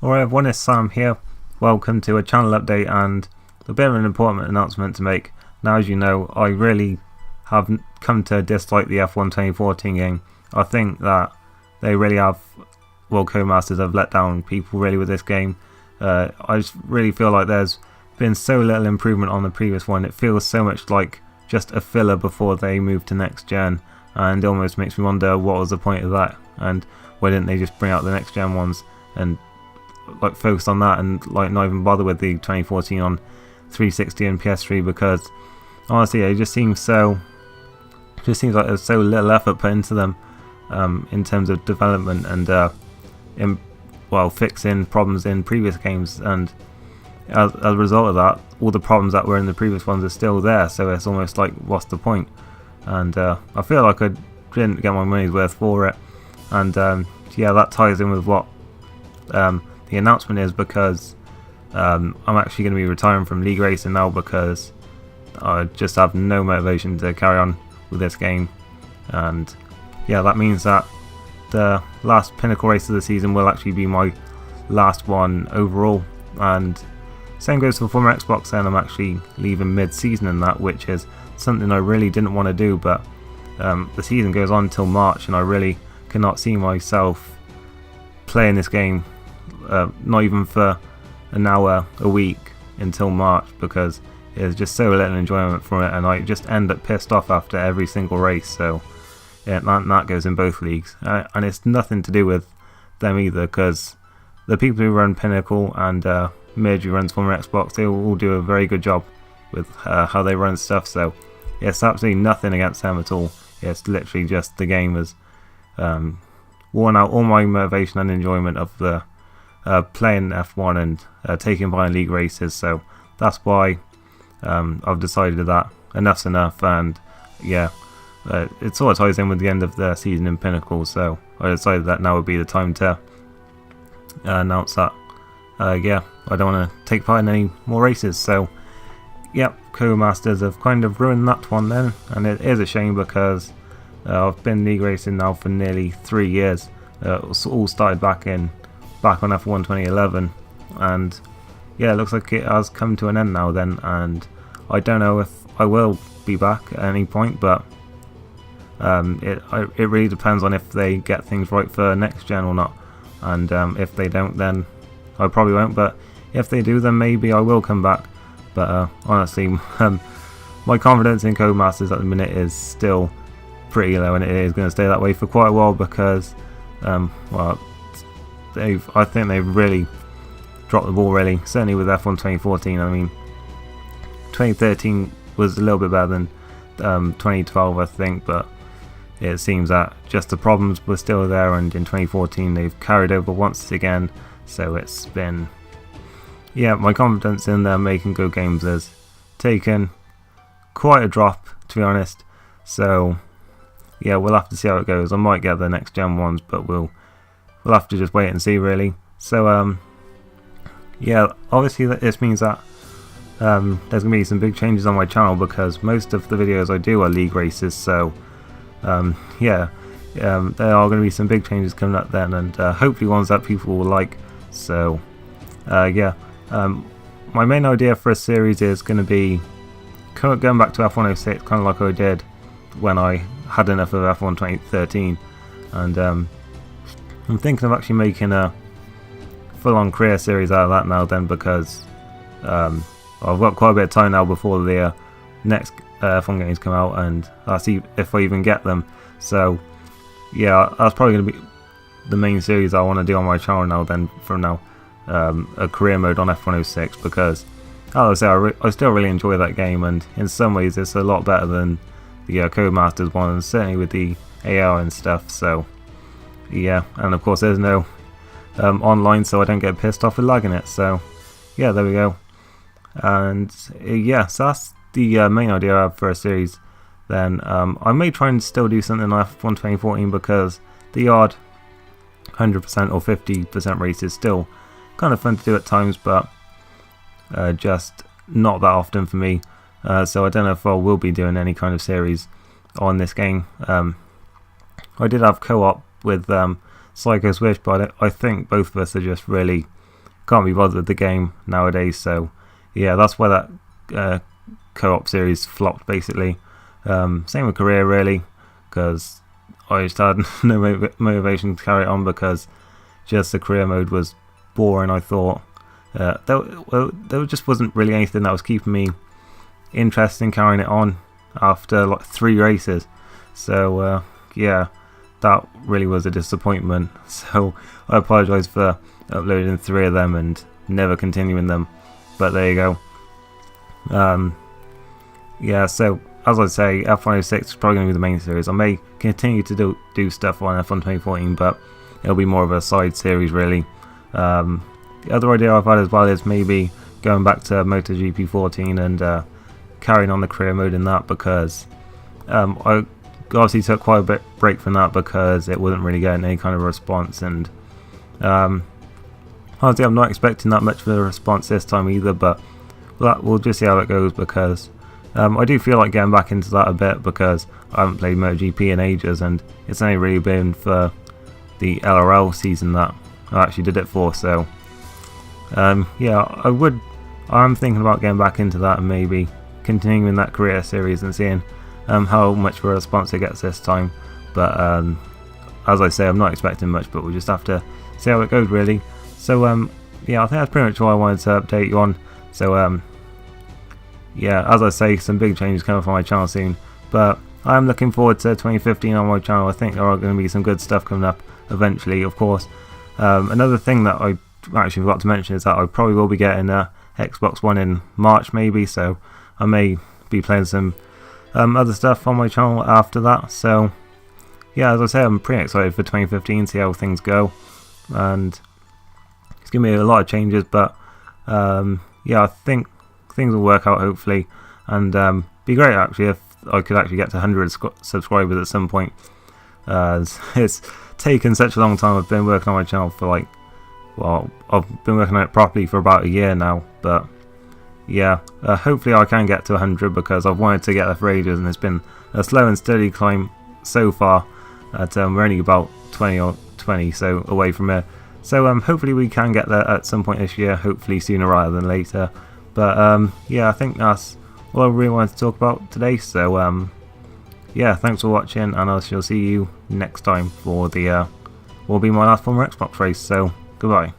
Alright everyone, it's Sam here. Welcome to a channel update and a bit of an important announcement to make. Now, as you know, I really have come to dislike the F1 2014 game. I think that they really have, well, Codemasters have let down people really with this game. I just really feel like there's been so little improvement on the previous one. It feels so much like just a filler before they moved to next gen, and it almost makes me wonder what was the point of that, and why didn't they just bring out the next gen ones and like focus on that and like not even bother with the 2014 on 360 and PS3, because honestly it just seems like there's so little effort put into them in terms of development and fixing problems in previous games, and as a result of that, all the problems that were in the previous ones are still there, so it's almost like, what's the point? And I feel like I didn't get my money's worth for it, and yeah, that ties in with what the announcement is, because I'm actually going to be retiring from League Racing now, because I just have no motivation to carry on with this game. And yeah, that means that the last Pinnacle race of the season will actually be my last one overall, and same goes for former Xbox. Then I'm actually leaving mid-season in that, which is something I really didn't want to do, but the season goes on till March, and I really cannot see myself playing this game not even for an hour a week until March, because there's just so little enjoyment from it, and I just end up pissed off after every single race. So yeah, that goes in both leagues, and it's nothing to do with them either, because the people who run Pinnacle and Midge, who runs former Xbox, they all do a very good job with how they run stuff. So yeah, it's absolutely nothing against them at all. It's literally just the game has worn out all my motivation and enjoyment of the playing F1 and taking part in league races. So that's why I've decided that enough's enough, and yeah, it sort of ties in with the end of the season in Pinnacle, so I decided that now would be the time to announce that yeah, I don't want to take part in any more races. So yeah, Codemasters have kind of ruined that one then, and it is a shame, because I've been league racing now for nearly 3 years. It all started back on F1 2011, and yeah, it looks like it has come to an end now then, and I don't know if I will be back at any point, but it really depends on if they get things right for next gen or not, and if they don't, then I probably won't, but if they do, then maybe I will come back. But honestly, my confidence in Codemasters at the minute is still pretty low, and it is going to stay that way for quite a while, because well, I think they've really dropped the ball, really, certainly with F1 2014. I mean, 2013 was a little bit better than 2012, I think, but it seems that just the problems were still there, and in 2014 they've carried over once again. So it's been, yeah, my confidence in them making good games has taken quite a drop, to be honest. So yeah, we'll have to see how it goes. I might get the next gen ones, but we'll have to just wait and see, really. So yeah, obviously this means that there's going to be some big changes on my channel, because most of the videos I do are league races. So yeah, there are going to be some big changes coming up then, and hopefully ones that people will like. So yeah, my main idea for a series is going to be going back to F106, kind of like I did when I had enough of F1 2013, and I'm thinking of actually making a full-on career series out of that now then, because I've got quite a bit of time now before the next F1 games come out, and I'll see if I even get them. So yeah, that's probably going to be the main series I want to do on my channel now then, from now, a career mode on F106, because as I say, I still really enjoy that game, and in some ways it's a lot better than the Codemasters one, and certainly with the AR and stuff. So yeah, and of course there's no online, so I don't get pissed off with lagging it. So yeah, there we go. And yeah, so that's the main idea I have for a series then. I may try and still do something on F1 2014, because the odd 100% or 50% race is still kind of fun to do at times, but just not that often for me. So I don't know if I will be doing any kind of series on this game. I did have co-op with Psycho Swish, but I think both of us are just really can't be bothered with the game nowadays. So yeah, that's why that co-op series flopped basically. Same with career really, because I just had no motivation to carry it on because just the career mode was boring. I thought there just wasn't really anything that was keeping me interested in carrying it on after like 3 races. So yeah, that really was a disappointment. So I apologise for uploading 3 of them and never continuing them, but there you go. Yeah, so as I say, F106 is probably going to be the main series. I may continue to do stuff on F1 2014, but it'll be more of a side series really. The other idea I've had as well is maybe going back to MotoGP 14 and carrying on the career mode in that, because I obviously took quite a bit break from that because it wasn't really getting any kind of response, and honestly I'm not expecting that much of a response this time either, but we'll just see how it goes, because I do feel like getting back into that a bit because I haven't played MotoGP in ages, and it's only really been for the LRL season that I actually did it for. So yeah, I'm thinking about getting back into that and maybe continuing that career series and seeing how much of a response it gets this time. But as I say, I'm not expecting much, but we'll just have to see how it goes really. So yeah, I think that's pretty much all I wanted to update you on. So yeah, as I say, some big changes coming from my channel soon, but I'm looking forward to 2015 on my channel. I think there are going to be some good stuff coming up eventually, of course. Another thing that I actually forgot to mention is that I probably will be getting a Xbox One in March maybe, so I may be playing some other stuff on my channel after that. So yeah, as I say, I'm pretty excited for 2015, see how things go, and it's going to be a lot of changes, but yeah, I think things will work out hopefully, and be great actually if I could actually get to 100 subscribers at some point. It's taken such a long time. I've been working on my channel for like, well, I've been working on it properly for about a year now, but yeah, hopefully I can get to 100 because I've wanted to get there for ages, and it's been a slow and steady climb so far. We're only about 20 so away from it, so hopefully we can get there at some point this year, hopefully sooner rather than later. But yeah, I think that's all I really wanted to talk about today. So yeah, thanks for watching, and I shall see you next time for the will be my last former Xbox race. So goodbye.